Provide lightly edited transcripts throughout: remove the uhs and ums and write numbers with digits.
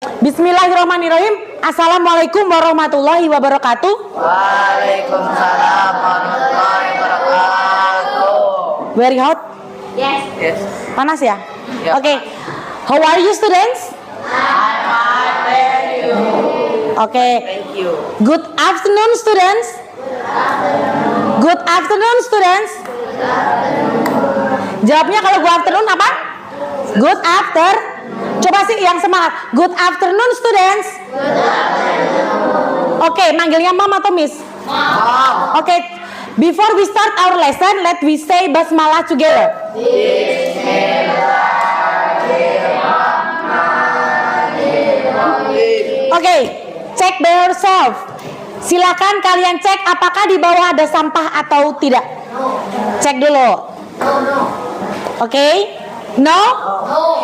Bismillahirrahmanirrahim. Assalamualaikum warahmatullahi wabarakatuh. Waalaikumsalam warahmatullahi wabarakatuh. Very hot? Yes. Panas ya? Yep. Oke. How are you students? I'm fine, thank you. Oke. Thank you. Good afternoon students. Good afternoon students. Jawabnya kalau good afternoon apa? Good after. Coba sih yang semangat. Good afternoon students. Oke, manggilnya mom atau miss? Mom. Oke. Before we start our lesson, let we say basmalah together. Oke, check by yourself. Silakan kalian cek apakah di bawah ada sampah atau tidak. Cek dulu. Oke? No?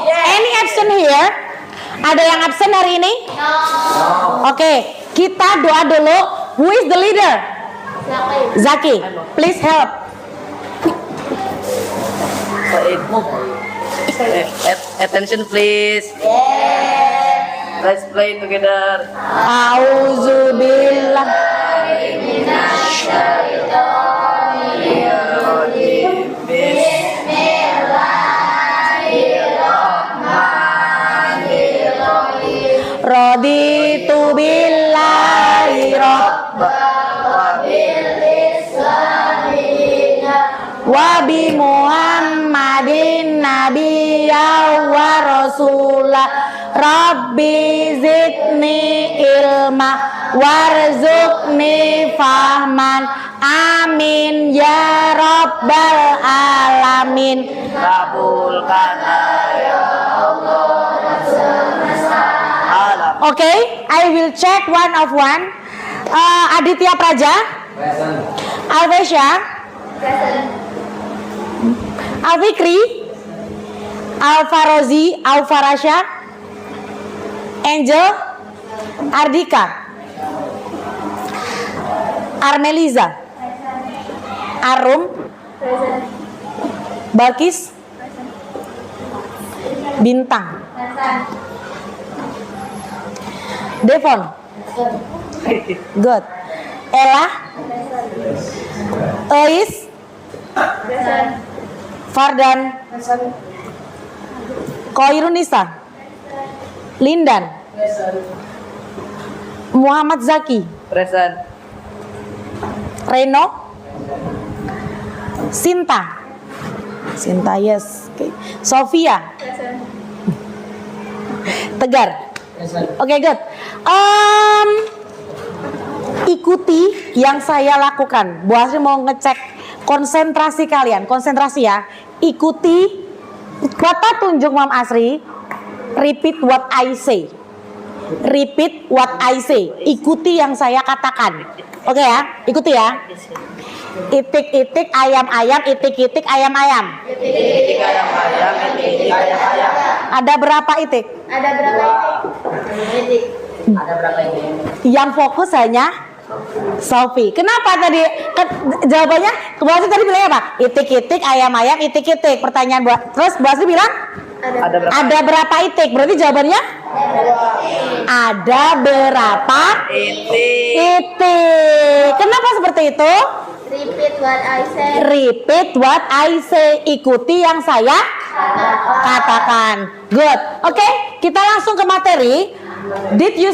Any absent here? Ada yang absen hari ini? Oke, kita doa dulu. Who is the leader? Zaki. Please help. Attention please. Let's play together. Auzubillah. Raditu billahi rabba wa bi Muhammadin nabiyya wa rasulah rabbi zidni ilma warzuqni fahman amin ya rabbal alamin. Kabulkanlah ya Allah. Okay, I will check one of one. Aditya Praja, Alvesya, Alfikri, Alfarozi, Alfarasha, Angel, Ardika, Armeliza, Arum, Balkis, Bintang, Devon, good. Ella, Eis, Fardan, Koirunisa, Lindan, Muhammad Zaki, Present. Reno, Sinta, yes, okay. Sofia, Tegar. Oke, good. Ikuti yang saya lakukan. Bu Asri mau ngecek konsentrasi kalian. Konsentrasi ya. Ikuti kata tunjuk Mam Asri. Repeat what I say. Repeat what I say. Ikuti yang saya katakan. Oke ya, ikuti ya. Itik-itik ayam-ayam, itik-itik ayam-ayam. Itik ayam-ayam, itik ayam-ayam. Ada berapa itik? Ada berapa itik? Ada berapa ini? Yang fokus hanya Sofi. Kenapa tadi? Jawabannya Bu Asri tadi bilang apa? Itik-itik ayam-ayam, itik-itik. Pertanyaan terus Bu Asri bilang ada berapa itik? Berarti jawabannya ada berapa itik? Kenapa seperti itu? Repeat what I say. Repeat what I say. Ikuti yang saya katakan. Good. Oke, kita langsung ke materi. Did you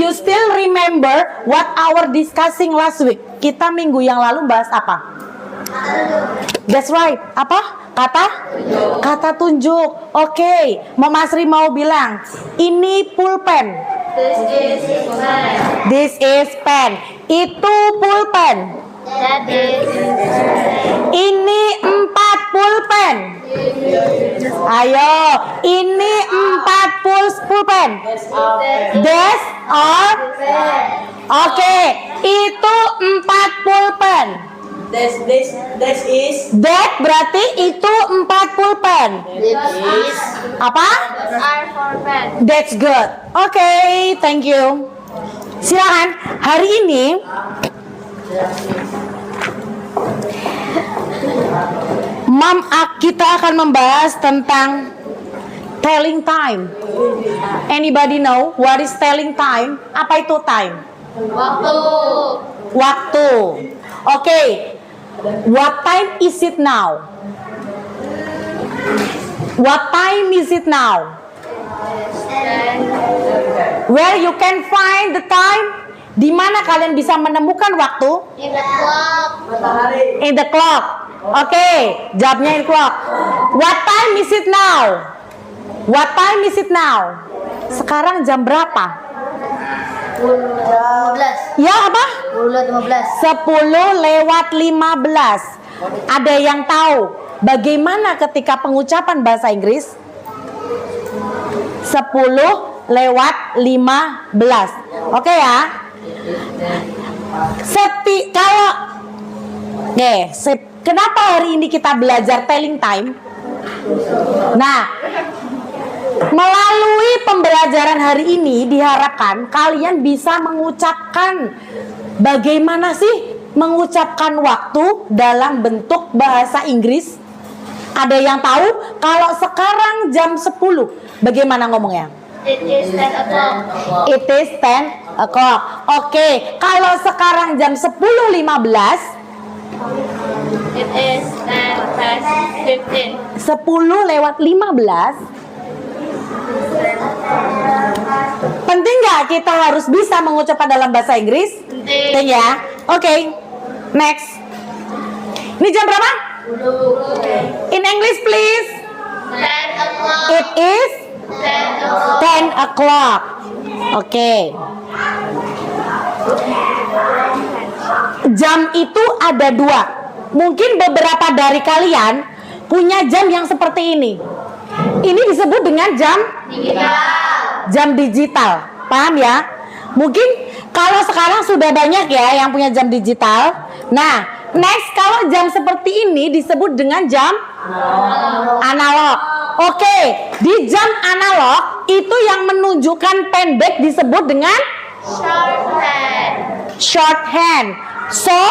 still remember what our discussing last week? Kita minggu yang lalu bahas apa? That's right. Apa? Kata tunjuk. Oke. Mama Asri mau bilang, ini pulpen. This is pen. Itu pulpen. That is Ini 4 pulpen. Ayo, ini 4 pulpen. That's all. Oke, itu 4 pulpen. That berarti itu 4 pulpen. Apa? are for pen. That's good. Oke, thank you. Silakan. Hari ini kita akan membahas tentang Telling time. Anybody know what is telling time? Apa itu time? Waktu. Waktu. Oke. What time is it now? What time is it now? Where you can find the time? Di mana kalian bisa menemukan waktu? In the clock. In the clock. Oke, jawabnya in clock. What time is it now? What time is it now? Sekarang jam berapa? 15. Ya apa? 10 10:15. Ada yang tahu bagaimana ketika pengucapan bahasa Inggris? 10:15. Oke ya. Kenapa hari ini kita belajar telling time? Nah, melalui pembelajaran hari ini diharapkan kalian bisa mengucapkan bagaimana sih mengucapkan waktu dalam bentuk bahasa Inggris. Ada yang tahu kalau sekarang jam 10 bagaimana ngomongnya? It is 10 o'clock. It is 10 o'clock. Oke, kalau sekarang jam 10:15, It is 10:15. 10:15. Penting nggak kita harus bisa mengucapkan dalam bahasa Inggris? Penting ya. Oke, next. Ini jam berapa? In English please. 10 o'clock. It is 10 o'clock. 10 o'clock. Oke. Jam itu ada dua. Mungkin beberapa dari kalian punya jam yang seperti ini. Ini disebut dengan jam digital. Paham ya? Mungkin kalau sekarang sudah banyak ya yang punya jam digital. Nah, next kalau jam seperti ini disebut dengan jam analog. Oke, di jam analog itu yang menunjukkan pendek disebut dengan shorthand. So,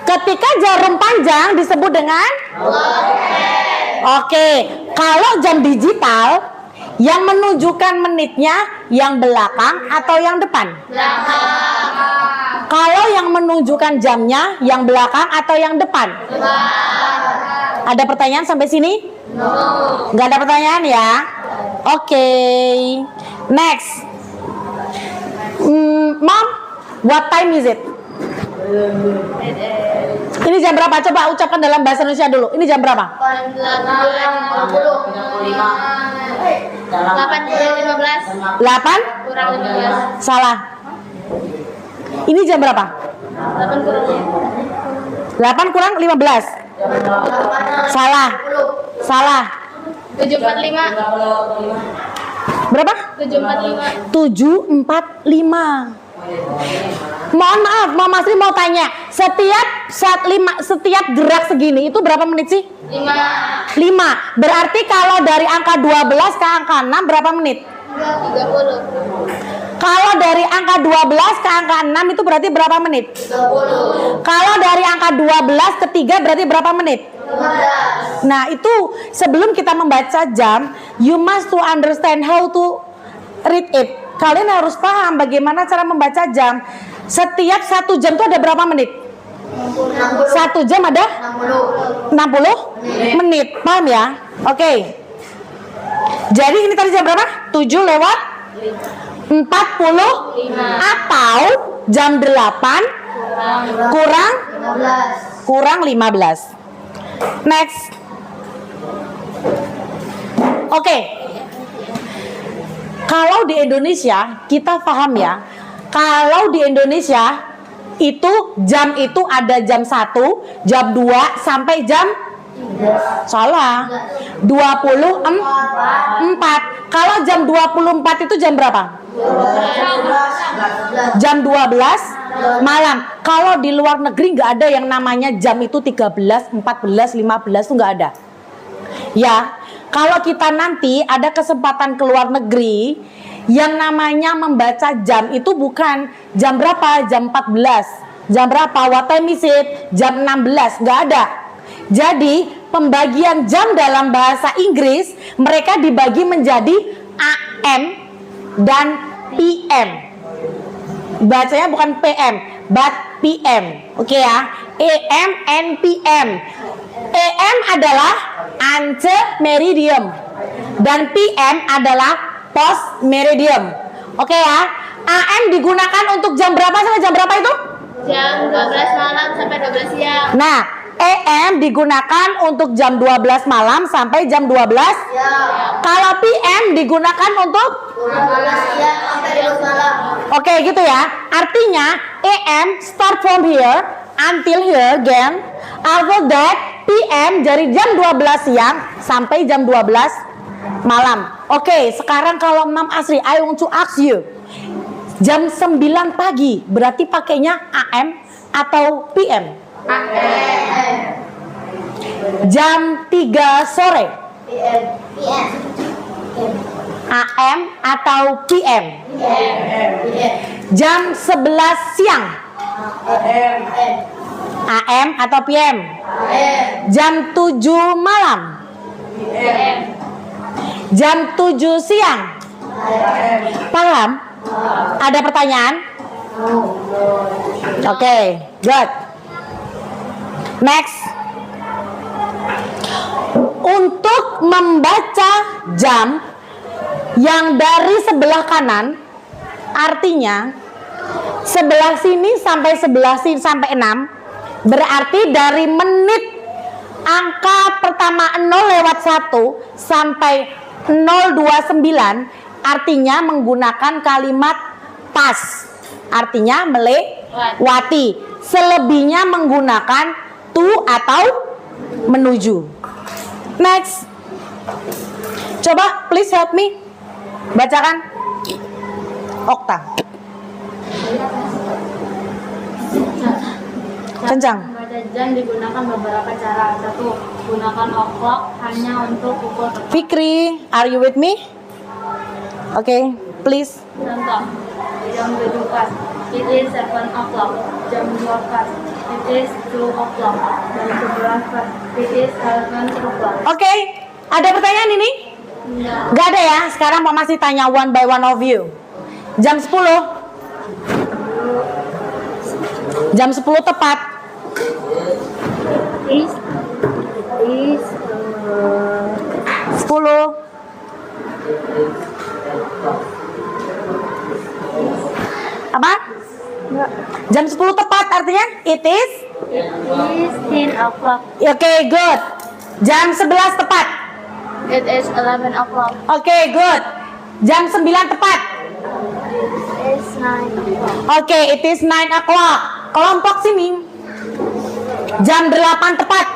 ketika jarum panjang disebut dengan oke, kalau jam digital yang menunjukkan menitnya yang belakang atau yang depan? Kalau yang menunjukkan jamnya yang belakang atau yang depan? Ada pertanyaan sampai sini? Nggak ada pertanyaan ya? Oke. Next. Mom, what time is it? Ini jam berapa? Coba ucapkan dalam bahasa Indonesia dulu. Ini jam berapa? 8:15. 8? Kurang 15. Salah. Ini jam berapa? 8 kurang 15. Salah. Salah. 7:45. Berapa? 7:45. 7:45. Mohon maaf, Mama Sri mau tanya, setiap gerak segini itu berapa menit sih? 5. Berarti kalau dari angka 12 ke angka 6 berapa menit? 30. Kalau dari angka 12 ke angka 6 itu berarti berapa menit? 30. Kalau dari angka 12 ke 3 berarti berapa menit? 15. Nah, itu sebelum kita membaca jam, you must to understand how to read it. Kalian harus paham bagaimana cara membaca jam. Setiap 1 jam itu ada berapa menit? 1 jam ada 60 menit. Paham ya? Oke. Jadi ini tadi jam berapa? 7:40 atau jam 8 kurang 15. Next. Oke. Kalau di Indonesia kita paham ya. Kalau di Indonesia itu jam itu ada jam 1, jam 2 sampai jam salah 24. Kalau jam 24 itu jam berapa? Jam 12 malam. Kalau di luar negeri nggak ada yang namanya jam itu 13, 14, 15 itu nggak ada. Ya, kalau kita nanti ada kesempatan ke luar negeri, yang namanya membaca jam itu bukan jam berapa, jam 14, jam berapa, what time is it, jam 16, nggak ada. Jadi pembagian jam dalam bahasa Inggris, mereka dibagi menjadi AM dan PM. Bacanya bukan PM, but PM. Oke ya, AM and PM. AM adalah ante meridium dan PM adalah post meridium. Oke ya, AM digunakan untuk jam berapa sampai jam berapa itu? Jam 12 malam sampai 12 siang. Nah, AM digunakan untuk jam 12 malam sampai jam 12. Kalau PM digunakan untuk 12 siang sampai 12 malam. Oke gitu ya. Artinya AM start from here until here again. After that PM dari jam 12 siang sampai jam 12 malam. Oke, sekarang kalau Mam Asri, I want to ask you. Jam 9 pagi berarti pakainya AM atau PM? AM. Jam 3 sore PM. AM atau PM? Jam 11 siang AM atau PM? Jam 7 malam? Jam 7 siang? Paham? Ada pertanyaan? Oke, good. Next. Untuk membaca jam yang dari sebelah kanan, artinya sebelah sini sampai sebelah sini sampai 6, berarti dari menit angka pertama 0/1 sampai 029, artinya menggunakan kalimat pas, artinya melewati. Selebihnya menggunakan to atau menuju. Next. Coba please help me. Bacakan. Okta. Kencang. Membaca jam digunakan beberapa cara. 1. Gunakan o'clock hanya untuk pukul tepat. Fikri, are you with me? Okay, please. Contoh, jam 7 pas. It is 7 o'clock. Jam 2 pas. It is 2 o'clock. Jam 11 pas. It is 11 o'clock. Oke, ada pertanyaan ini? Enggak. Gak ada ya. Sekarang Pak masih tanya one by one of you. Jam 10. Jam 10 tepat. Is 10. Apa? Jam 10 tepat artinya it is 10 o'clock. Oke, good. Jam 11 tepat. It is 11 o'clock. Oke, good. Jam 9 tepat. It is 9 o'clock. Oke, it is 9 o'clock. Kelompok sini. Jam 8 tepat.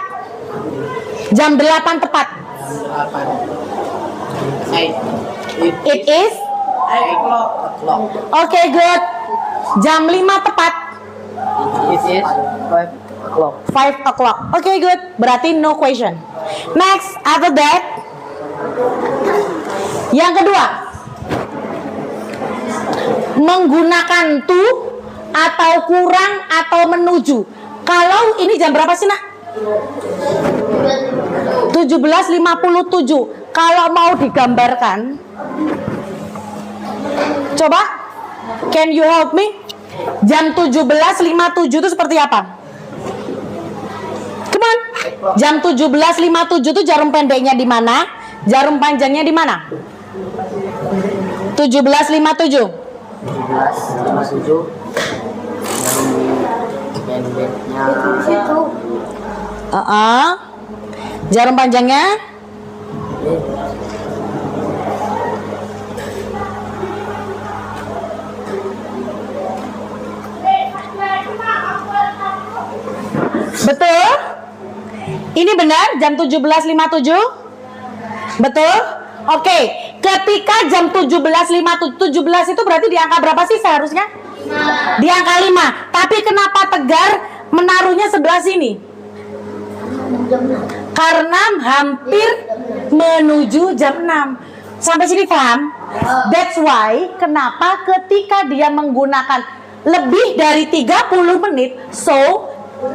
Jam 8 tepat. It is Oke, good. Jam 5 tepat. It is 5 o'clock. 5 o'clock. Oke, good. Berarti no question. Next, after that. Yang kedua. Menggunakan to atau kurang atau menuju. Kalau ini jam berapa sih, Nak? 17.57. Kalau mau digambarkan, coba, can you help me? Jam 17.57 itu seperti apa? Come on. Jam 17.57 itu jarum pendeknya di mana? Jarum panjangnya di mana? 17.57. 17, pendeknya Jarum panjangnya betul? Ini benar jam 17.57? Betul? Oke, ketika jam 17.57, 17 itu berarti di angka berapa sih seharusnya? 5. Di angka 5. Tapi kenapa Tegar menaruhnya sebelah sini? Karena hampir menuju jam 6. Sampai sini paham? That's why kenapa ketika dia menggunakan lebih dari 30 menit, so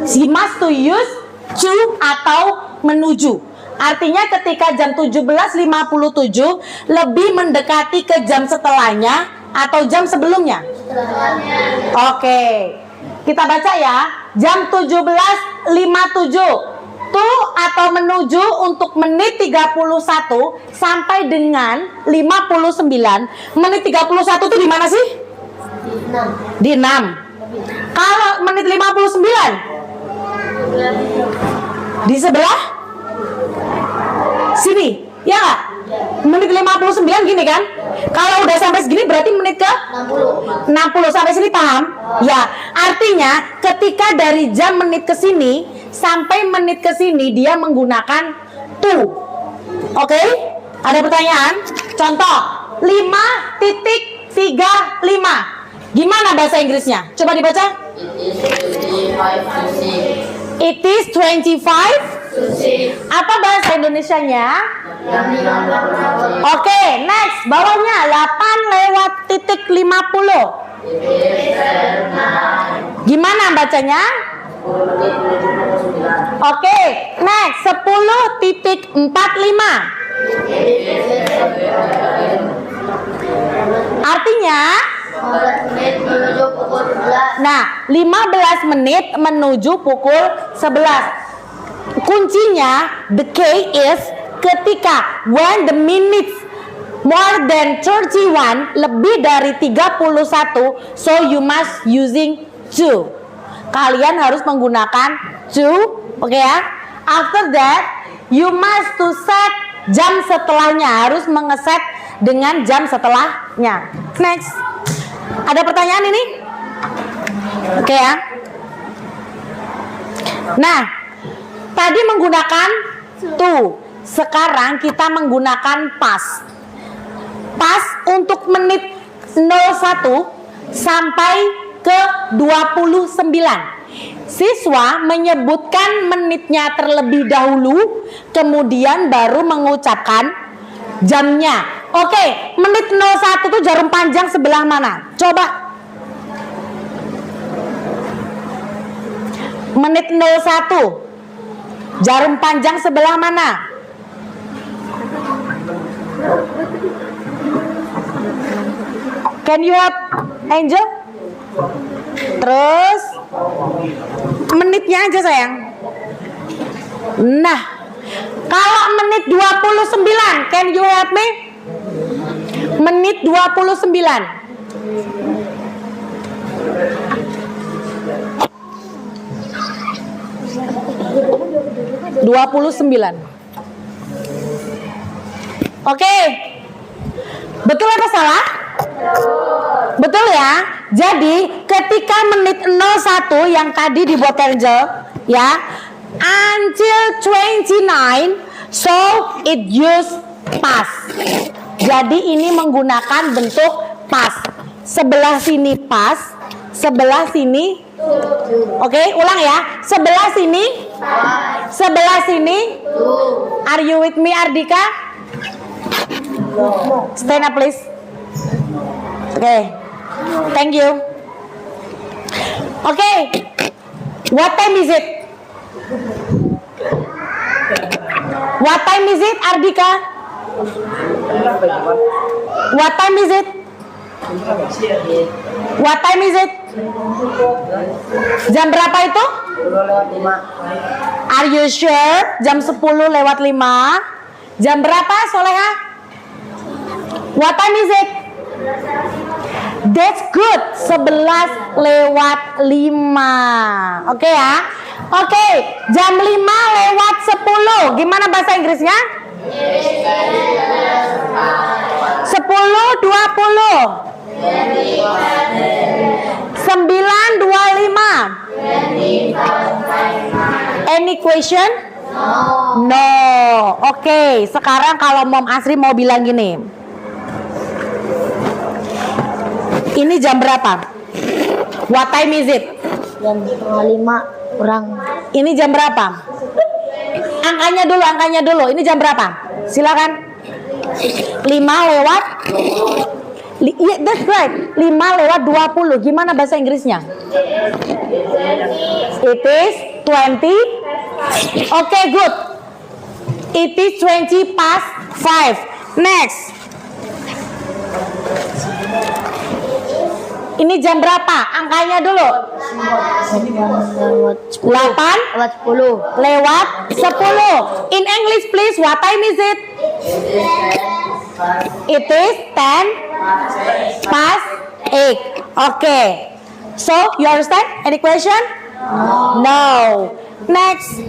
he must to use to atau menuju. Artinya ketika jam 17.57 lebih mendekati ke jam setelahnya atau jam sebelumnya? Oke. Kita baca ya. Jam 17.57 to atau menuju untuk menit 31 sampai dengan 59. Menit 31 itu di mana sih? Di 6. Kalau menit 59 di sebelah sini, ya nggak? Menit 59 gini kan? Kalau udah sampai segini berarti menit ke 60 sampai sini, paham? Ya, artinya ketika dari jam menit ke sini sampai menit ke sini dia menggunakan to. Oke? Ada pertanyaan? Contoh 5.35. Gimana bahasa Inggrisnya? Coba dibaca. It is 25 to 6. Apa bahasa Indonesianya? Oke, next. Bawahnya 8:50. Gimana bacanya? Oke, next. 10.45. Artinya, nah, 15 menit menuju pukul 11. Kuncinya, the key is ketika when the minutes more than 31, lebih dari 31, so you must using to. Kalian harus menggunakan to, oke ya. After that, you must to set jam setelahnya, harus mengeset dengan jam setelahnya. Next. Ada pertanyaan ini? Oke ya. Nah, tadi menggunakan to. Sekarang kita menggunakan past. Past untuk menit 01 sampai ke 29. Siswa menyebutkan menitnya terlebih dahulu, kemudian baru mengucapkan jamnya. Oke, menit 01 itu jarum panjang sebelah mana? Coba. Menit 01 jarum panjang sebelah mana? Can you help Angel? Terus menitnya aja sayang. Nah, kalau menit 29, can you help me? Menit 29. Oke. Betul atau salah? Betul ya. Jadi ketika menit 01 yang tadi dibuat Angel ya, until 29, so it use past. Jadi ini menggunakan bentuk past. Sebelah sini past, sebelah sini. Oke, ulang ya. Sebelah sini, sebelah sini. Are you with me, Ardika? Stand up please. Oke, thank you. Oke, what time is it? What time is it, Ardika? What time is it? What time is it? Jam berapa itu? Are you sure? Jam 10:05. Jam berapa, Soleha? What time is it? That's good. 11:05. Oke ya. Oke, jam 5:10. Gimana bahasa Inggrisnya? 10:20. 9:25. Any question? No. Oke, sekarang kalau Mom Asri mau bilang gini. Ini jam berapa? What time is it? Jam 5 kurang. Ini jam berapa? Angkanya dulu. Ini jam berapa? Silakan. 5:00. Yeah, that's right. 5:20. Gimana bahasa Inggrisnya? It is 20. Oke, good. It is 20 past 5. Next. Ini jam berapa? Angkanya dulu. 8 lewat 10. lewat 10. In English please, what time is it? It is 10 past 8. Okay. So, you understand? Any question? No. Next.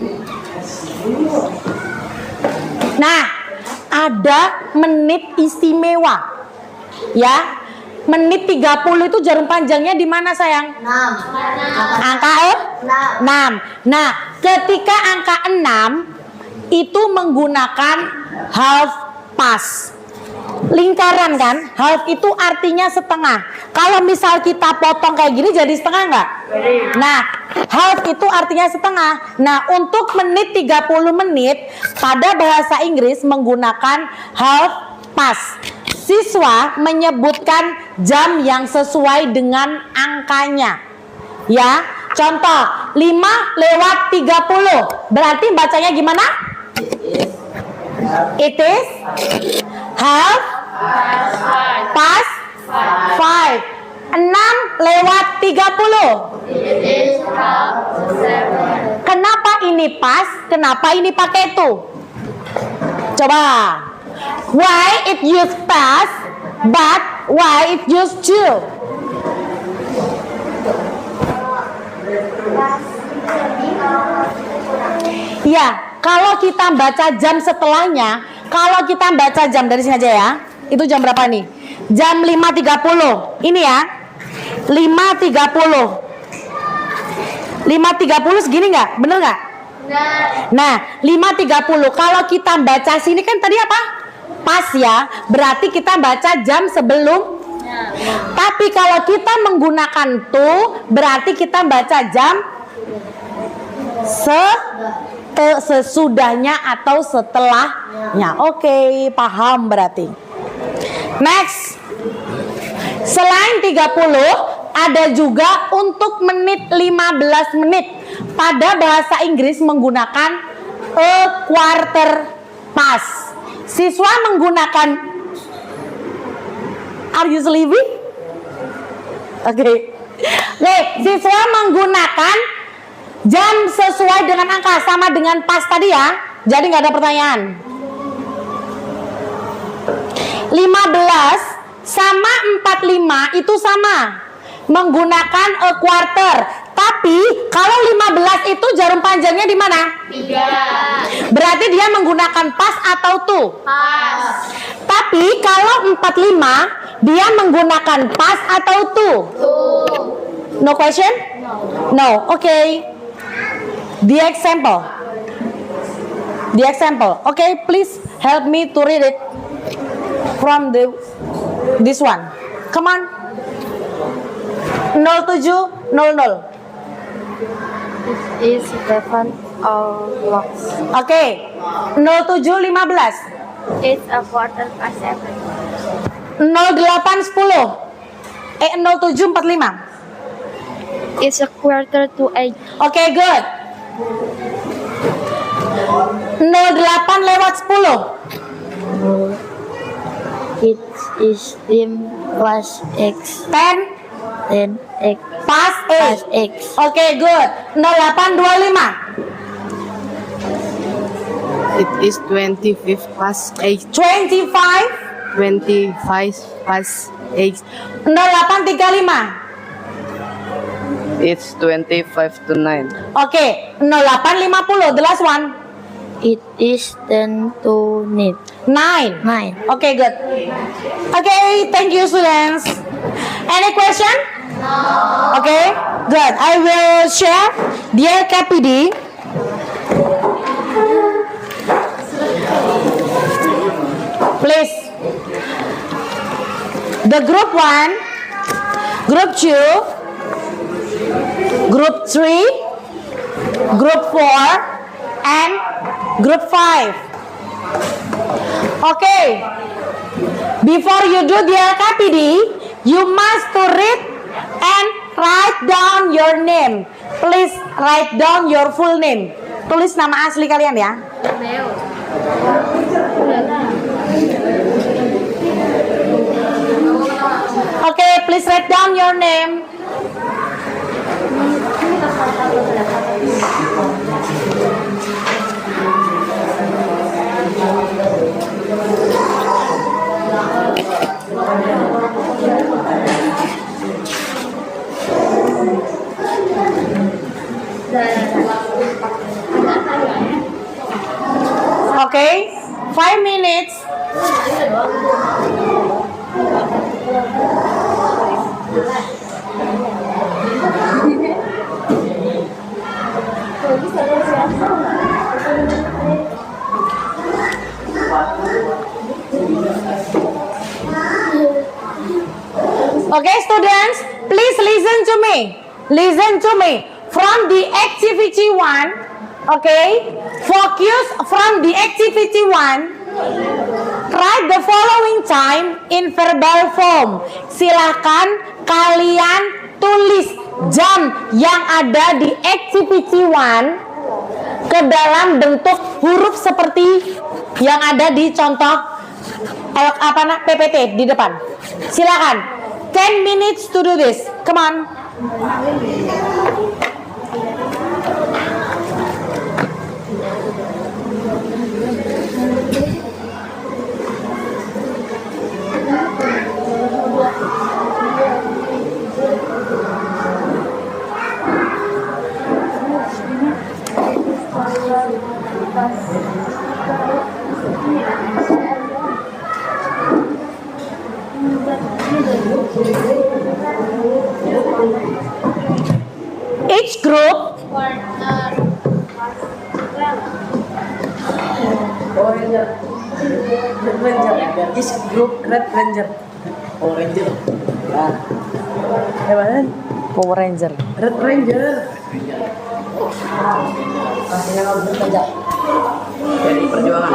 Nah, ada menit istimewa. Ya. Menit 30 itu jarum panjangnya di mana sayang? 6. Angka 6. Nah, ketika angka 6 itu menggunakan half past. Lingkaran kan? Half itu artinya setengah. Kalau misal kita potong kayak gini jadi setengah nggak? Nah, half itu artinya setengah. Nah, untuk menit 30 menit pada bahasa Inggris menggunakan half past. Siswa menyebutkan jam yang sesuai dengan angkanya. Ya, contoh 5 lewat 30. Berarti bacanya gimana? It is half past 5. 6 lewat 30. Kenapa ini pas? Kenapa ini pakai itu? Coba. Why it use past, but why it use to? Ya, kalau kita baca jam setelahnya, kalau kita baca jam dari sini aja ya. Itu jam berapa nih? Jam 5.30. Ini ya. 5.30. 5.30 segini nggak? Bener nggak? Nah, 5.30. Kalau kita baca sini kan tadi apa? Pas ya. Berarti kita baca jam sebelum. Tapi kalau kita menggunakan to, berarti kita baca jam sesudahnya atau setelahnya. Oke, paham berarti. Next. Selain 30, ada juga untuk menit 15 menit. Pada bahasa Inggris menggunakan a quarter past. Siswa menggunakan. Are you sleepy? Oke. Siswa menggunakan jam sesuai dengan angka sama dengan pas tadi ya. Jadi nggak ada pertanyaan. 15 sama 45 itu sama. Menggunakan a quarter. Tapi kalau 15 itu jarum panjangnya di mana? 3. Berarti dia menggunakan pas atau to? Pas. Tapi kalau 45 dia menggunakan pas atau to? No question? No. Okay. The example. Okay, please help me to read it from this one. Come on. 0700. It is 7 o'clock. Oke. 07.15. It's a quarter past 7. 08.10. 07.45. It's a quarter to 8. Oke, good. 08 lewat 10. It is 10 plus X. 10 X. Pas Plus 8. X. Oke, good. 08.25. It is 25 past 8. 25. 25 past 8. 08.35. It's 25 to 9. Oke, 08.50. The last one. It is 10 to 9. 9. 9. Okay, good. Okay, thank you, students. Any question? No. Okay, good. I will share the LKPD. Please. The group 1, group 2, group 3, group 4, and group 5. Okay. Before you do the LKPD, you must to read and write down your name. Please write down your full name. Tulis nama asli kalian ya. Romeo. Okay, please write down your name. Okay, 5 minutes. Okay, students, please listen to me. Listen to me. From the activity 1, okay, focus from the activity 1. Write the following time in verbal form. Silakan kalian tulis jam yang ada di activity 1 ke dalam bentuk huruf seperti yang ada di contoh PPT di depan. Silakan. 10 minutes to do this. Come on. Each group Each group Red Ranger. Oh, Ranger. Mana? Power Ranger. Red Ranger. Dari perjuangan.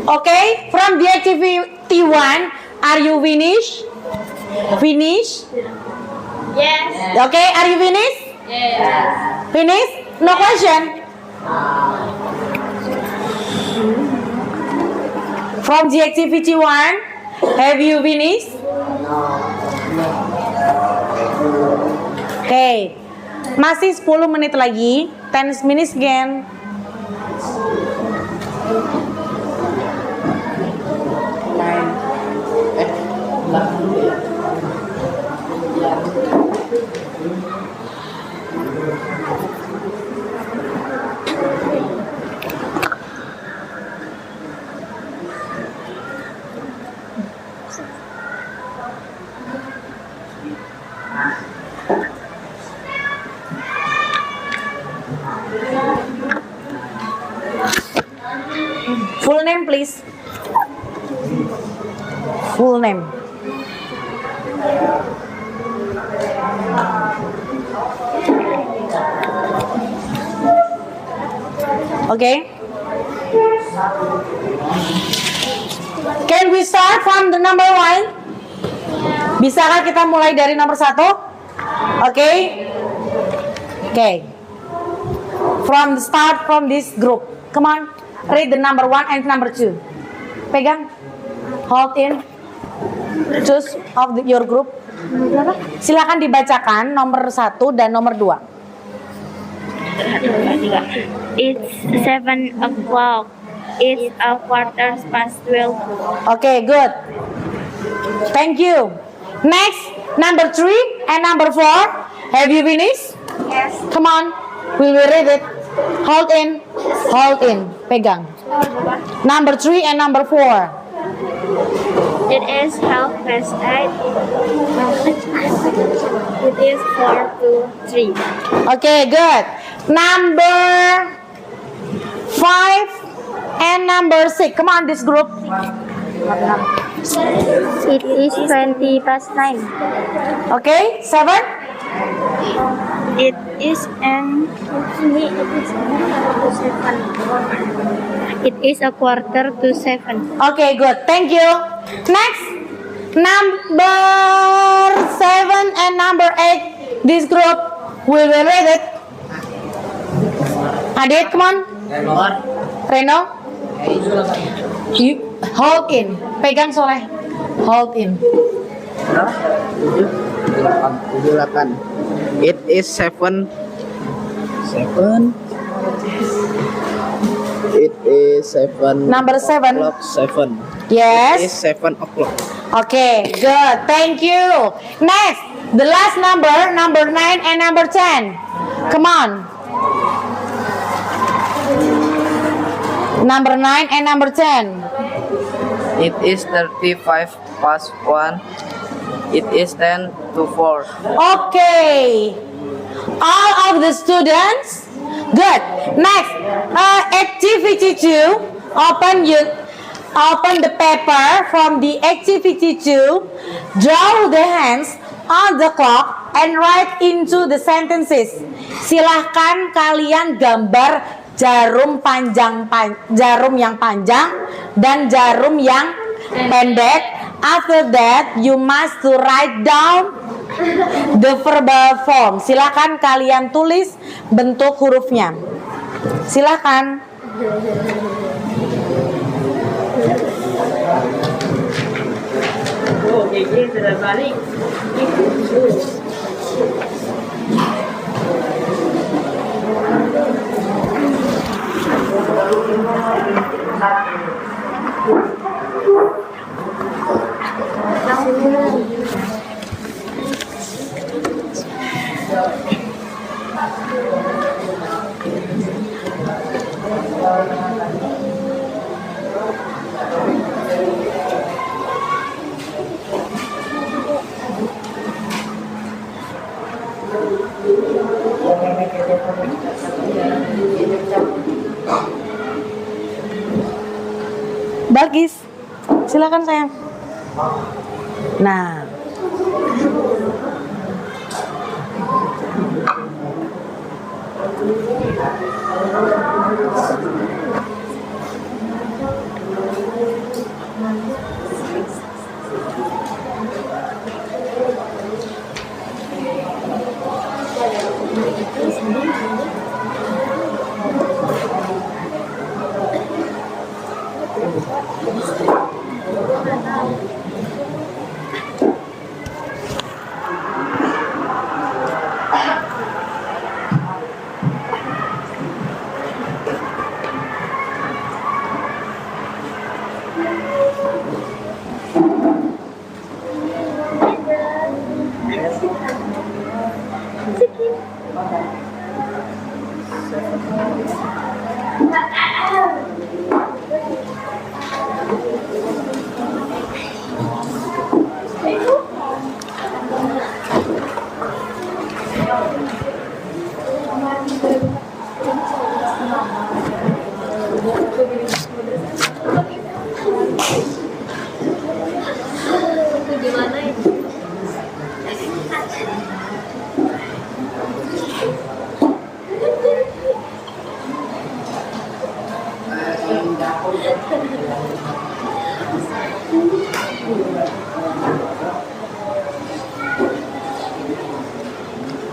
Okay, from the activity 1, are you finished? Finish? Yes. Okay, are you finished? Yes. Finish? No question? From the activity 1, have you finished? Okay, masih 10 menit lagi. 10 minutes again. name, please. Full name. Okay. Can we start from the number 1? Bisakah kita mulai dari nomor 1? Okay. Okay. From the start from this group. Come on. Read the number 1 and number 2. Pegang. Hold in. Choose of your group. Silakan dibacakan nomor 1 dan nomor 2. It's 7 o'clock. It's a quarter past 12. Okay, good. Thank you. Next, number 3 and number 4. Have you finished? Yes. Come on. We will read it. Hold in. Hold in. Pegang. Number 3 and number 4. It is 8:30. It is 4 to 3. Okay, good. Number 5 and number 6. Come on, this group. It is 20 past 9. Okay, 7. It is It is a quarter to 7. Okay, good. Thank you. Next, number 7 and number 8. This group, we will read it. Adit, come on. Reno. You hold in. Pegang Soleh. Hold in. 8. It is 7. It is 7. Number 7. O'clock. 7. It is Yes. 7 o'clock. Okay, good. Thank you. Next, the last number, number 9 and number 10. Come on. Number 9 and number 10. It is 35 past 1. It is 10 to 4. Okay. All of the students. Good. Next, activity 2. Open the paper from the activity 2. Draw the hands on the clock and write into the sentences. Silahkan kalian gambar jarum jarum yang panjang dan jarum yang pendek. After that, you must to write down the verbal form. Silahkan kalian tulis bentuk hurufnya. Silahkan. Bagis. Silakan sayang. Nah.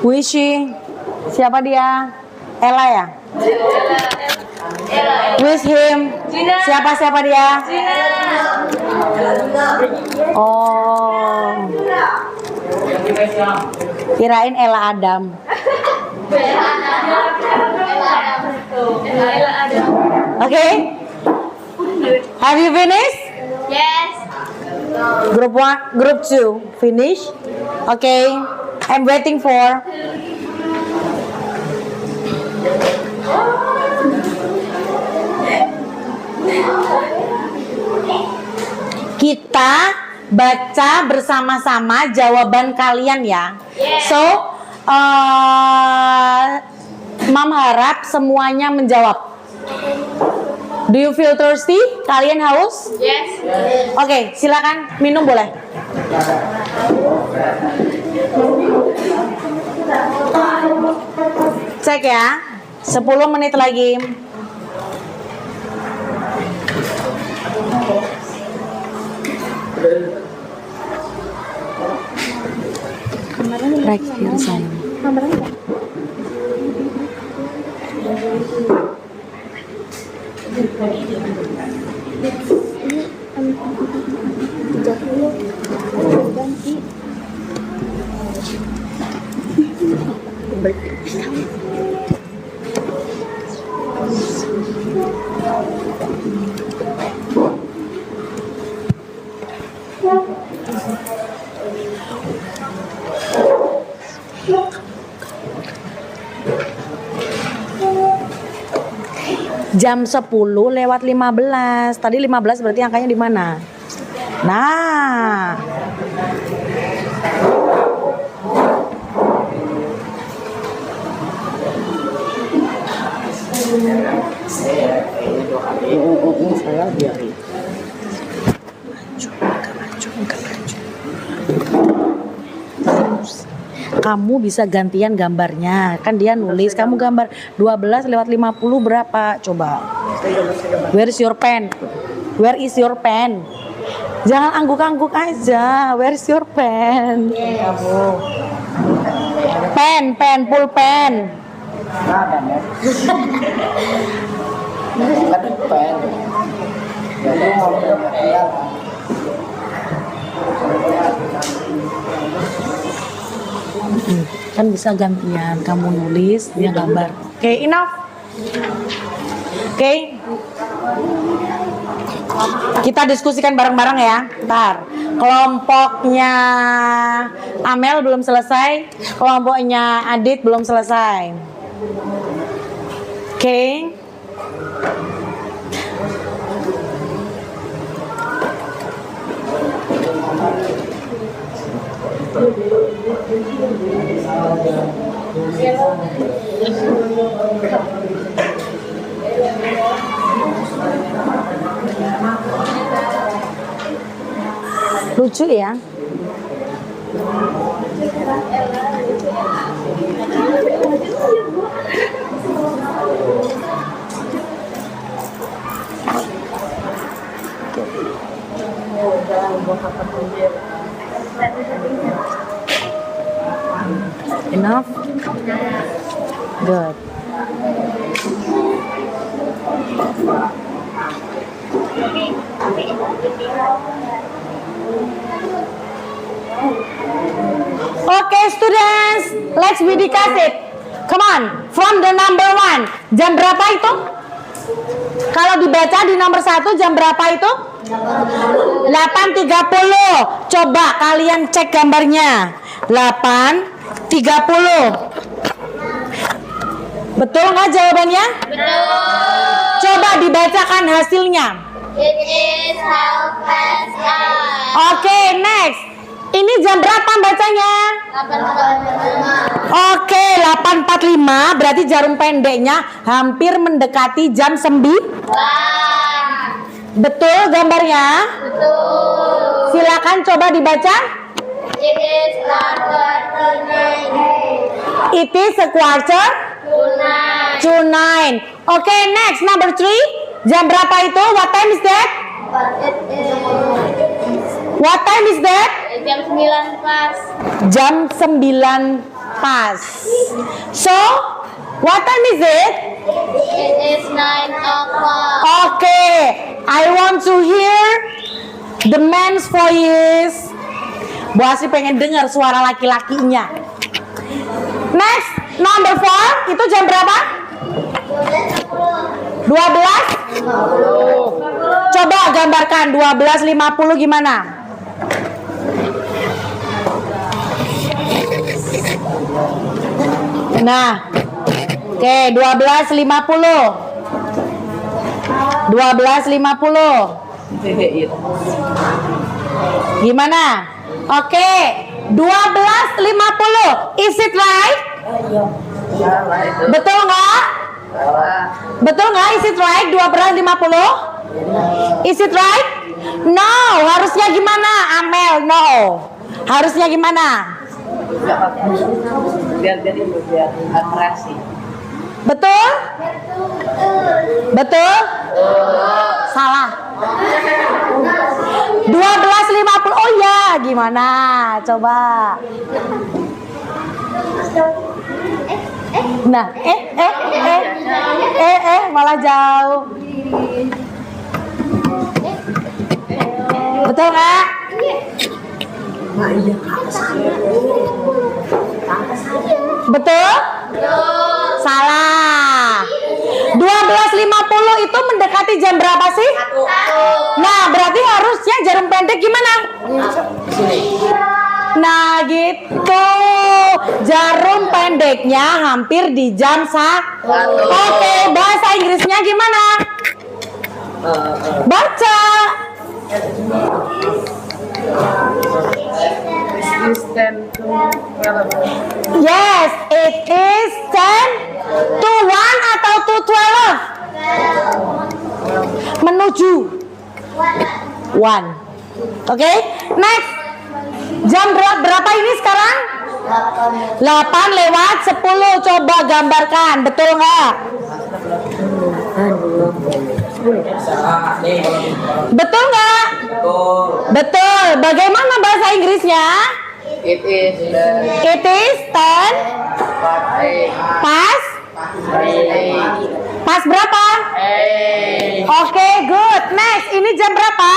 Who is she? Siapa dia? Ella ya? Who is him? Siapa dia? Oh. Kirain Ella Adam. Okay. Have you finished? Yes. Group 1, group 2, finish? Okay. I'm waiting for. Kita baca bersama-sama jawaban kalian ya. So, Mam harap semuanya menjawab. Do you feel thirsty? Kalian haus? Yes. Oke, silakan minum boleh. Cek ya. 10 menit lagi. Right here sayang. Jam 10 lewat 15. Tadi 15 berarti angkanya di mana? Nah. Saya biarin. Kamu bisa gantian gambarnya. Kan dia nulis, kamu gambar 12 lewat 50 berapa? Coba. Where is your pen? Where is your pen? Jangan angguk-angguk aja. Where is your pen? Pen, pulpen. Kan bisa gantian, kamu nulis, dia gambar. Oke, enough. Oke. Kita diskusikan bareng-bareng ya. Ntar. Kelompoknya Amel belum selesai, kelompoknya Adit belum selesai. Oke. Lucu ya. Enough? Good. Okay, students, let's we discuss it. Come on, from the number 1. Jam berapa itu? Kalau dibaca di nomor 1 jam berapa itu? 8.30. Coba kalian cek gambarnya. 8.30. Betul nggak jawabannya? Betul. Coba dibacakan hasilnya. It is 8:30. Oke, next. Ini jam berapa bacanya? 8:45. Oke, 8.45 berarti jarum pendeknya hampir mendekati jam 9. Betul gambarnya? Betul. Silakan coba dibaca. It is 9:49. It is a quarter to 9. Oke, next number 3. Jam berapa itu? What time is that? What time is that? Jam 9 pas. Jam 9 Pas. So, what time is it? It is 9 o'clock. Okay, I want to hear the man's voice. Bu Asri pengen dengar suara laki-lakinya. Next, number 4, itu jam berapa? 12? Coba gambarkan 12.50 gimana? Nah, oke, 12.50. 12.50. Gimana? Oke, 12.50. Is it right? Betul nggak? Betul nggak? Is it right? 12.50? Is it right? No. Harusnya gimana? Amel, no. Harusnya gimana? Biar atrasi. Betul? Betul? Salah. 12.50. Oh ya, gimana? Coba. Nah, malah jauh. Betul nggak? Betul? Salah. 12.50 itu mendekati jam berapa sih? Nah, berarti harusnya jarum pendek gimana? Nah, gitu. Jarum pendeknya hampir di jam 1. Oke, bahasa Inggrisnya gimana? Baca. Is 10 to 12. Yes, it is 10 to 1 atau to 12? Menuju 1. Oke, next. Jam berapa ini sekarang? 8 lewat 10. Coba gambarkan, betul nggak? Betul nggak? Betul. Bagaimana bahasa Inggrisnya? It is It is 10 pas. Pas berapa? Oke, good. Next, ini jam berapa?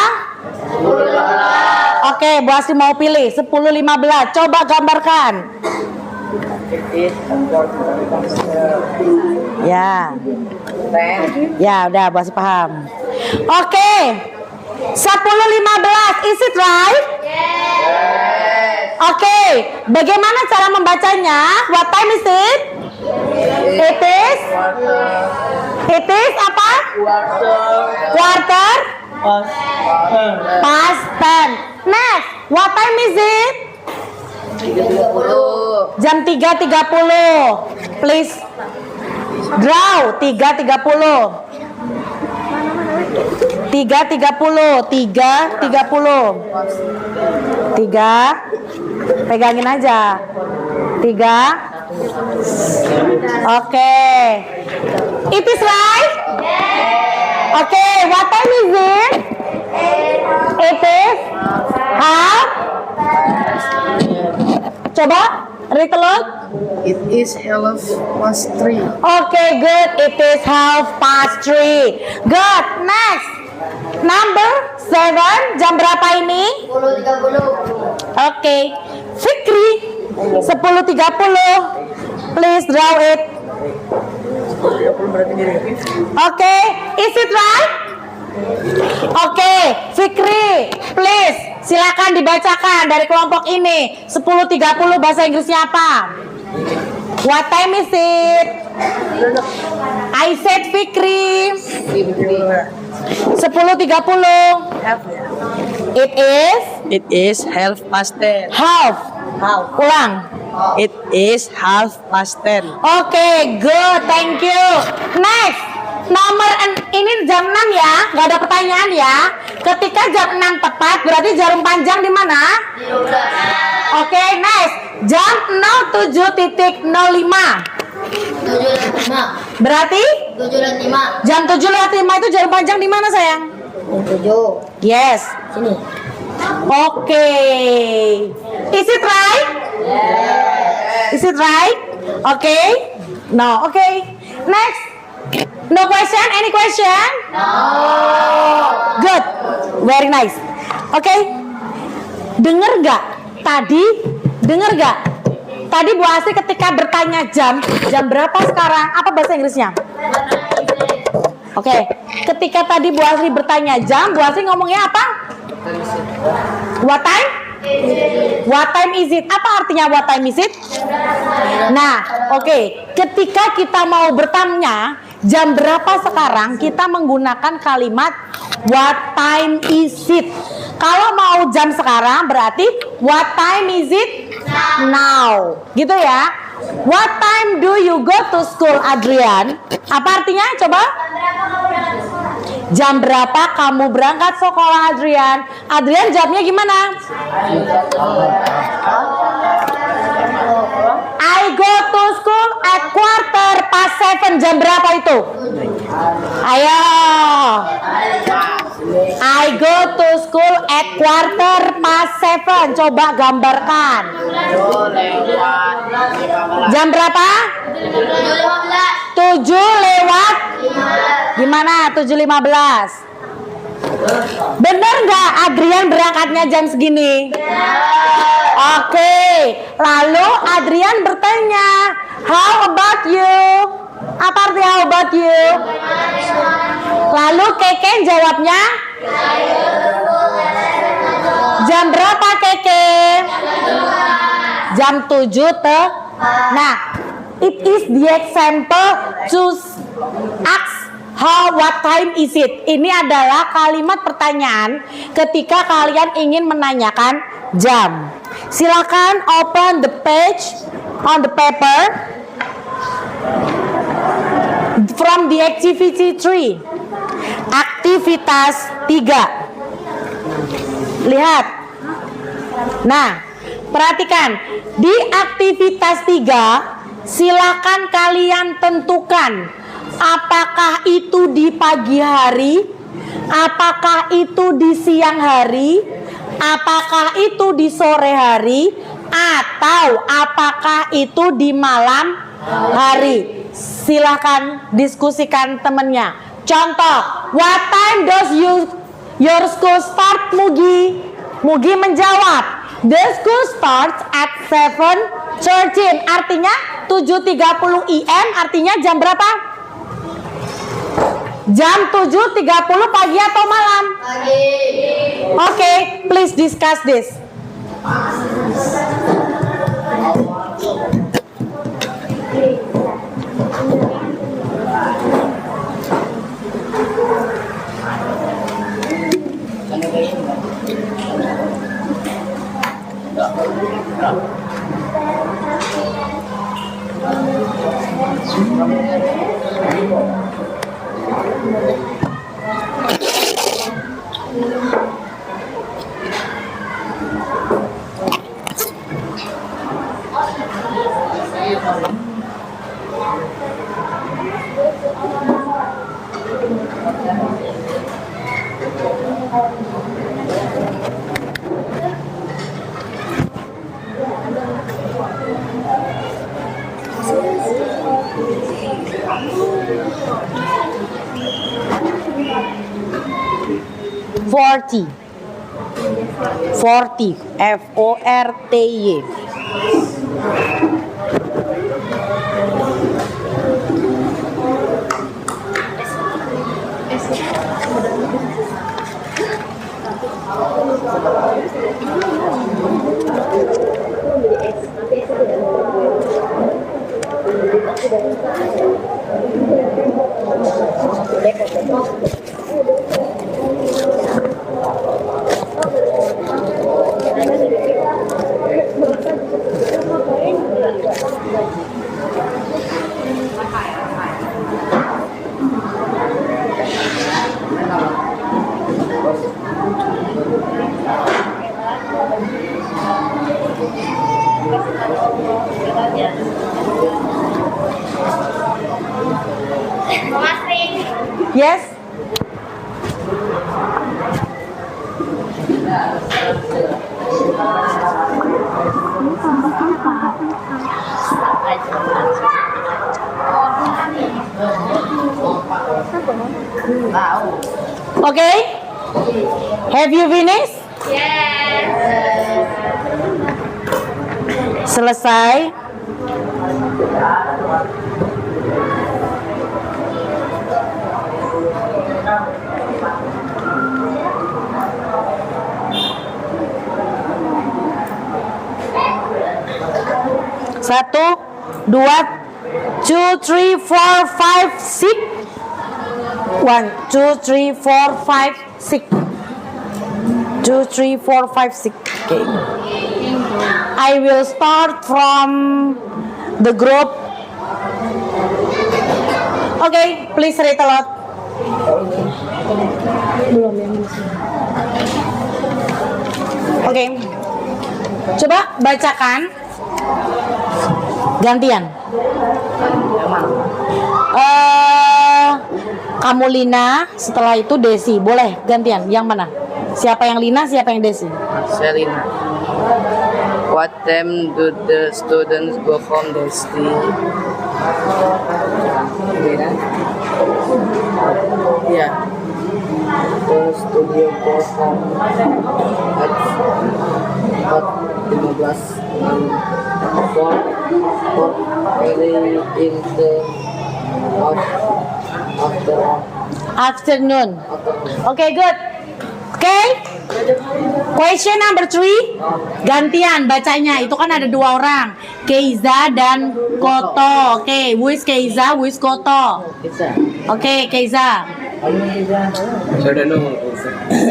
Oke, Bu Asri mau pilih 10.15. Coba gambarkan. Ya. Ya, udah Bu Asri paham. Oke. 10.15. Is it right? Oke, bagaimana cara membacanya? What time is it? It is apa? Quarter. Past 10. Next, what time is it? Jam 3.30. Please draw 3.30. 3, pegangin aja. 3. Oke. It is right? Oke, what time is it? It is half. Coba read a look. It is 3:30. Okay, good. It is 3:30. Good. Next. Number 7. Jam berapa ini? 10.30. Okay. Fikri. 10.30. Please draw it. Okay. Is it right? Okay. Fikri. Please. Silakan dibacakan dari kelompok ini. 10.30 bahasa Inggrisnya apa? What time is it? I said Fikri. 10.30. It is 10:30. Half. Ulang. It is 10:30. Oke, good, thank you. Next, nomor ini jam 6 ya, nggak ada pertanyaan ya. Ketika jam 6 tepat, berarti jarum panjang di mana? Oke, next, jam 07.05. 7.05. Berarti 7.05. jam 7.05 itu jarum panjang di mana sayang? 7. Yes. Sini. Oke. Is it right? Is it right? Okay. No. Okay. Next. No question? Any question? No. Good. Very nice. Okay. Dengar gak? Dengar gak? Tadi Bu Asri ketika bertanya jam berapa sekarang? Apa bahasa Inggrisnya? Oke. Ketika tadi Bu Asri bertanya jam, Bu Asri ngomongnya apa? What time? What time is it? Apa artinya what time is it? Nah, oke. Ketika kita mau bertanya jam berapa sekarang, kita menggunakan kalimat what time is it. Kalau mau jam sekarang berarti what time is it now. Gitu ya. What time do you go to school, Adrian? Apa artinya? Coba. Jam berapa kamu berangkat sekolah, Adrian? Adrian jawabnya gimana? I go to school at 7:15. Jam berapa itu? Ayo. I go to school at 7:15. Coba gambarkan. Jam berapa? 7 lewat. Gimana? 7:15. Bener nggak Adrian berangkatnya jam segini? Oke. Lalu Adrian bertanya, how about you? Apa arti how about you? Lalu Keke jawabnya, jam berapa Keke? Jam 7 Nah, it is the example to ask what time is it? Ini adalah kalimat pertanyaan ketika kalian ingin menanyakan jam. Silakan open the page on the paper from the activity 3. Aktivitas 3. Lihat. Nah, perhatikan. Di aktivitas 3, silakan kalian tentukan apakah itu di pagi hari, apakah itu di siang hari, apakah itu di sore hari, atau apakah itu di malam hari. Silahkan diskusikan temennya. Contoh, what time does your school start, Mugi? Mugi menjawab, the school starts at 7:13. Artinya 7:30 IM, artinya jam berapa? Jam 7:30 pagi atau malam? Pagi. Oke, please discuss this. Forty, FORTY. Yes. Okay? Have you finished? Selesai. Satu, dua, 2, 3, 4, 5, 6. 1, 2, 3, 4, 5, 6. 2, 3, 4, 5, 6. Okay. I will start from the group. Okay, please read aloud. Okay. Coba bacakan. Gantian. Kamu Lina, setelah itu Desi. Boleh gantian. Yang mana? Siapa yang Lina, siapa yang Desi? Selina. What time do the students go home, Desti? Yeah. The studio goes home at 15 for early in the Afternoon. Okay, good. Okay. Question number 3. Gantian bacanya. Itu kan ada 2 orang. Keiza dan Koto. Okay, who is Keiza, who is Koto? Okay, Keiza.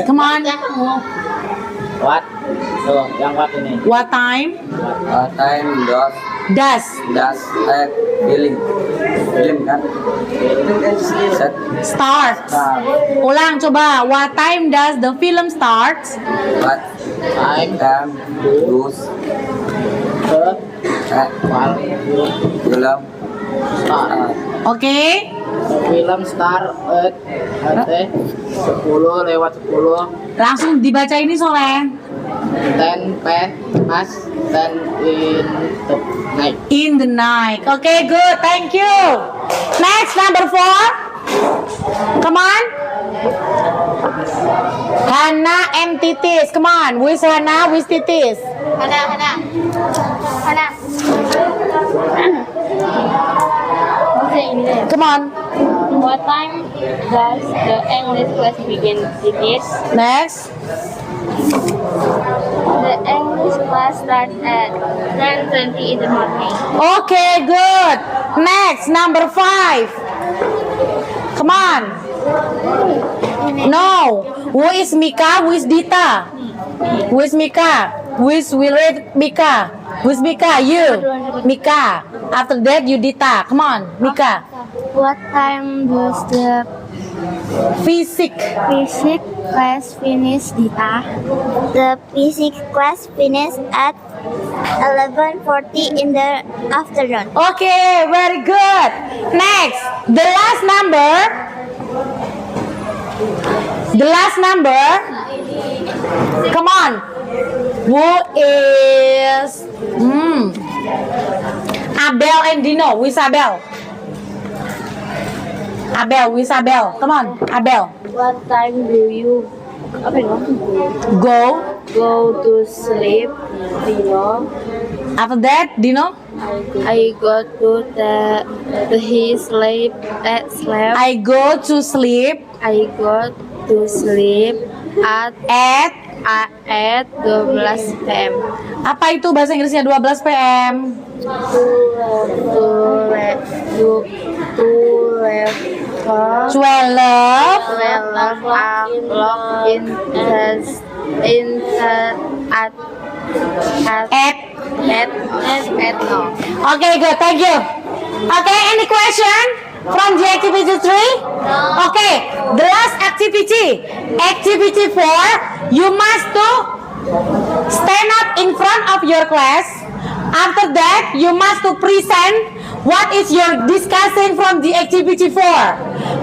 Come on. What? So, yang what ini? What time Time does at film kan? Set start? Ulang coba. What time does the film start? what time does film start? Okay. Film start at 10 lewat 10. Langsung dibaca ini Soleh. 10 past 10 in the night. In the night. Okay, good. Thank you. Next, number 4. Come on. Hana and Titis. Come on. Who is Hana? Who is Titis? Hana. Come on. What time does the English class begin? It is Next. the English class starts at 10:20 in the morning. Okay, good. Next, number 5. Come on. No. Who is Mika? Who is Dita? Who is Mika? Who is Willard? Mika. Who is Mika? You. Mika. After that, you Dita. Come on, Mika. What time does the Physics. physics class finish, Dita? The physics class finishes at 11:40 in the afternoon. Okay, very good. Next, the last number. The last number. Come on. Who is Abel and Dino? Who is Abel? Abel, who is Abel? Come on, Abel. What time do you Go. go to sleep, Dino? After that, Dino. I go to he sleep at sleep. I go to sleep I go to sleep at at 12 p.m. apa itu bahasa Inggrisnya 12 p.m. To 12 o'clock at no. Okay, good. Thank you. Okay, any question from the activity 3? Okay, the last activity. Activity 4, you must to stand up in front of your class. After that, you must to present what is your discussion from the activity 4.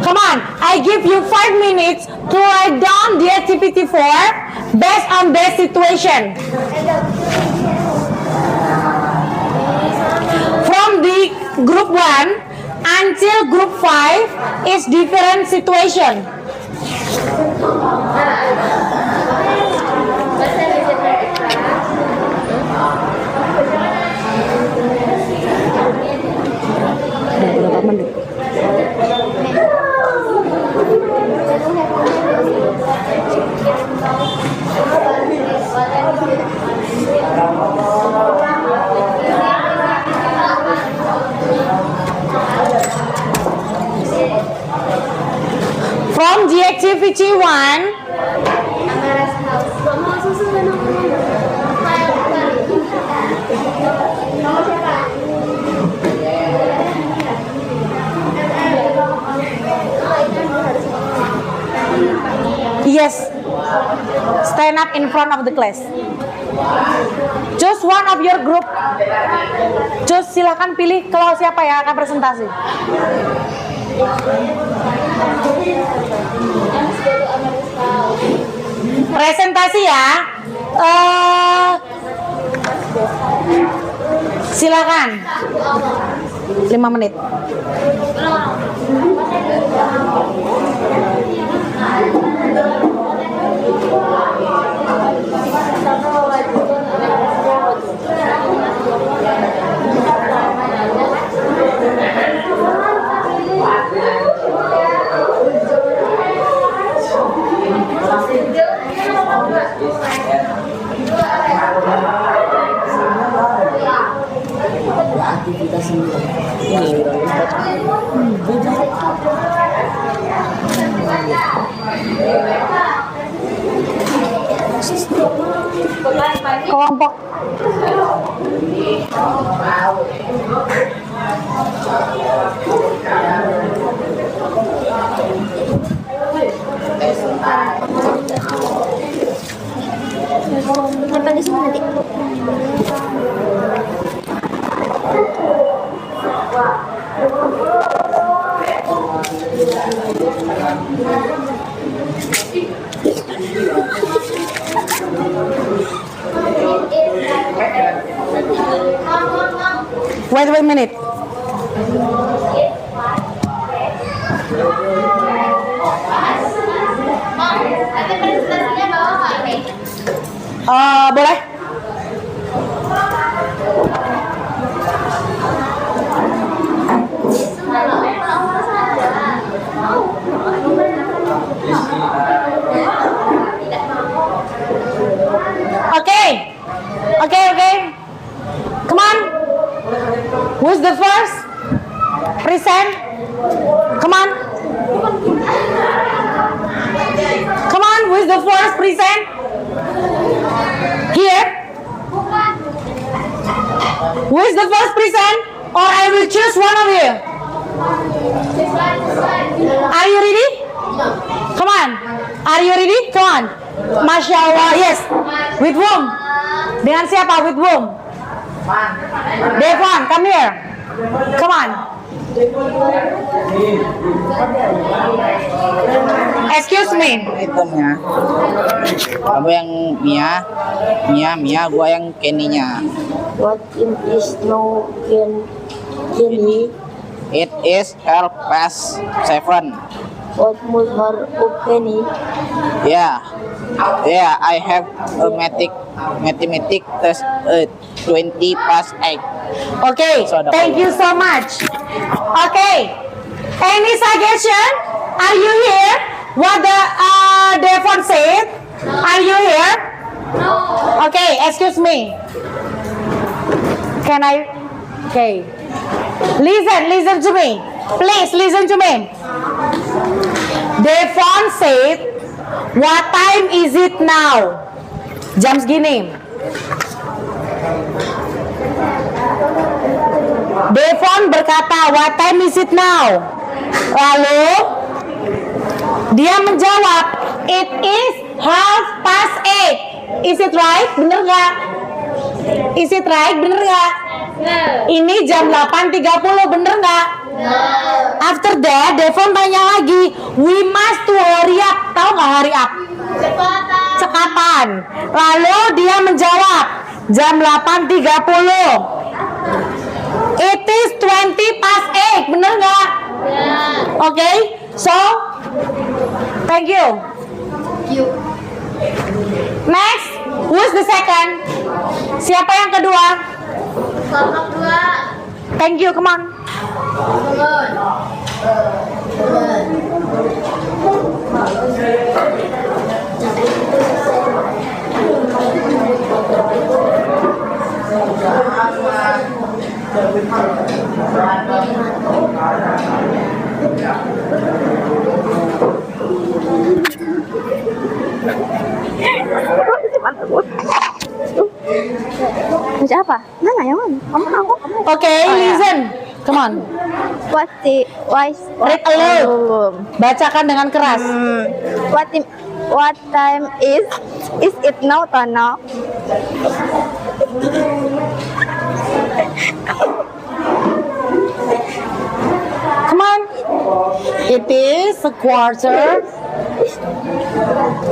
Come on, I give you 5 minutes to write down the activity 4 based on this situation. from the group 1 until group 5 is different situation. Berapa menit? From the activity 1, yes, stand up in front of the class. Choose one of your group. Choose, silakan pilih kalau siapa yang akan presentasi. Presentasi ya. Silakan. 5 menit. Kelompok Sampai di sini nanti. Wait a minute. Boleh? Okay. Come on. Who's the first? Present. Come on. Come on. Who's the first? Present. Here. Who is the first present? Or I will choose one of you. Are you ready? Come on. Are you ready? Come on. Masya Allah. Yes. With whom? Dengan siapa? With whom? Devon, come here. Come on. Excuse me. Hitungnya. Kamu yang Mia, gua yang Kenny-nya. What is no Kenny? It is 7:30. What was her Kenny? Yeah, I have a mathematics test at 8:20. Okay, thank you so much. Okay, any suggestion? Are you here? What the Devon said? Are you here? No. Okay, excuse me. Can I? Okay. Listen to me. Please listen to me. Devon said, what time is it now? Jam segini. Devon berkata, what time is it now? Lalu dia menjawab, it is 8:30. Is it right? Bener nggak? Is it right? Bener nggak? Ini jam 8:30, bener nggak? After that, Devon tanya lagi, we must to hurry up. Tahu nggak hurry up? Cekatan. Lalu dia menjawab, jam 8:30. It is 20 past 8. Bener nggak? Oke, so thank you. Next, who's the second? Siapa yang kedua? Kelompok 2. Thank you, come on. Baca apa? Mana yang mana? Kamu. Oke, listen. Come on. Read aloud. Bacakan dengan keras. What time is it now, Tono? Come on. It is a quarter.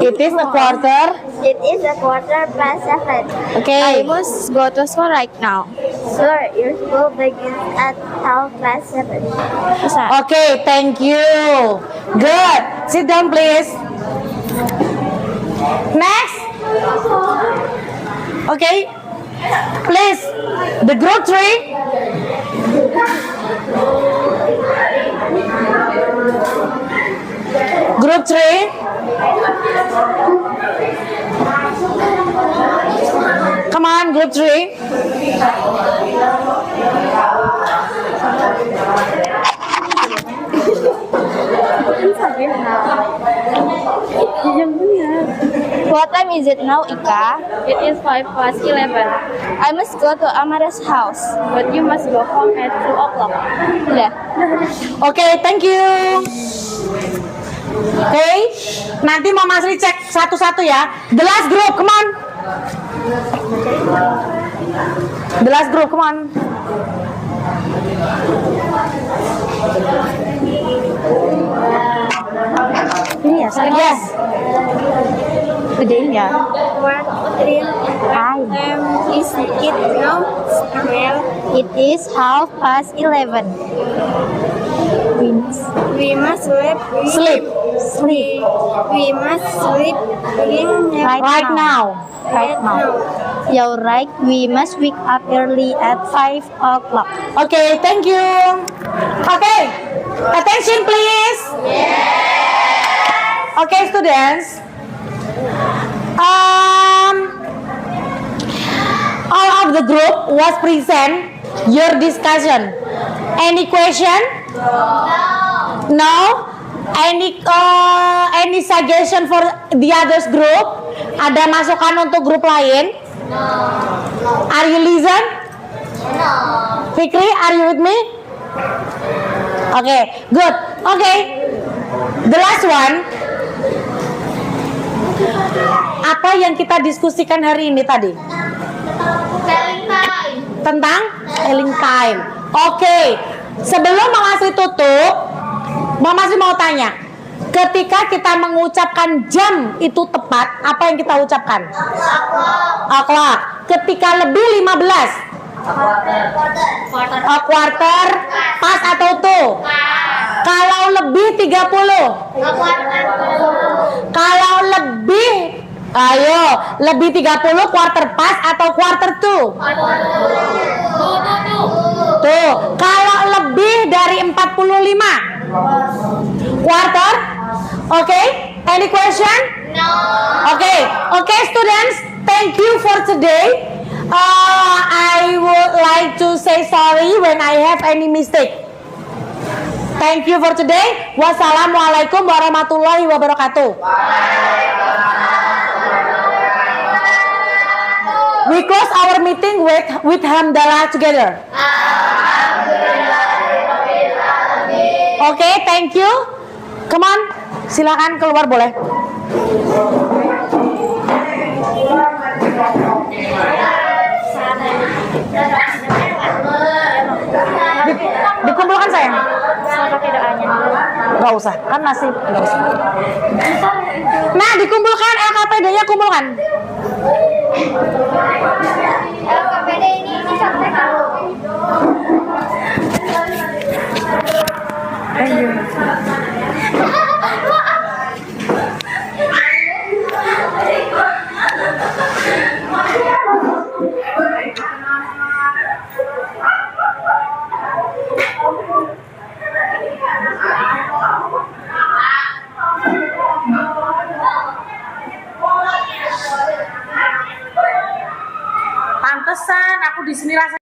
It is a quarter. It is a quarter past 7. Okay. must go to school right now. Sir, your school begins at 7:30. Okay, thank you. Good. Sit down, please. Next. Okay. Please, the group 3. Group 3. Come on, group 3. What time is it now, Ika? It is 5 past 11. I must go to Amara's house. But you must go home at 2 o'clock. Udah. Okay, thank you. Okay, nanti Mama Sri cek satu-satu ya. The last group, come on. The last group, come on. Ini ya, Yes. gedein ya. What time is it now? It is 11:30. We must sleep. Sleep We must sleep right now. Right now. You're right. We must wake up early at 5 o'clock. Okay, thank you. Okay, attention please. Okay, students. All of the group was present your discussion. Any question? No. Any suggestion for the others group? Ada masukan untuk grup lain? Are you listen? Fikri, are you with me? Okay, good. Okay, the last one. Apa yang kita diskusikan hari ini tadi? Tentang telling time. Oke, sebelum Mama Sri tutup, Mama Sri mau tanya. Ketika kita mengucapkan jam itu tepat, apa yang kita ucapkan? O'clock. Ketika lebih 15, quarter, pas atau to? Kalau lebih 30, kalau lebih, ayo, lebih 30 quarter pas atau quarter to? Tuh, kalau lebih dari 45, quarter? Okay, any question? No. Okay, students, thank you for today. I would like to say sorry when I have any mistake. Thank you for today. Wassalamualaikum warahmatullahi wabarakatuh. We close our meeting with hamdalah together. Okay, thank you. Come on, silakan keluar boleh. Dikumpulkan sayang. Gak usah, kan masih gak usah. Nah, dikumpulkan LKPD-nya kumpulkan. LKPD ini sampai kalau Pantesan aku di sini rasanya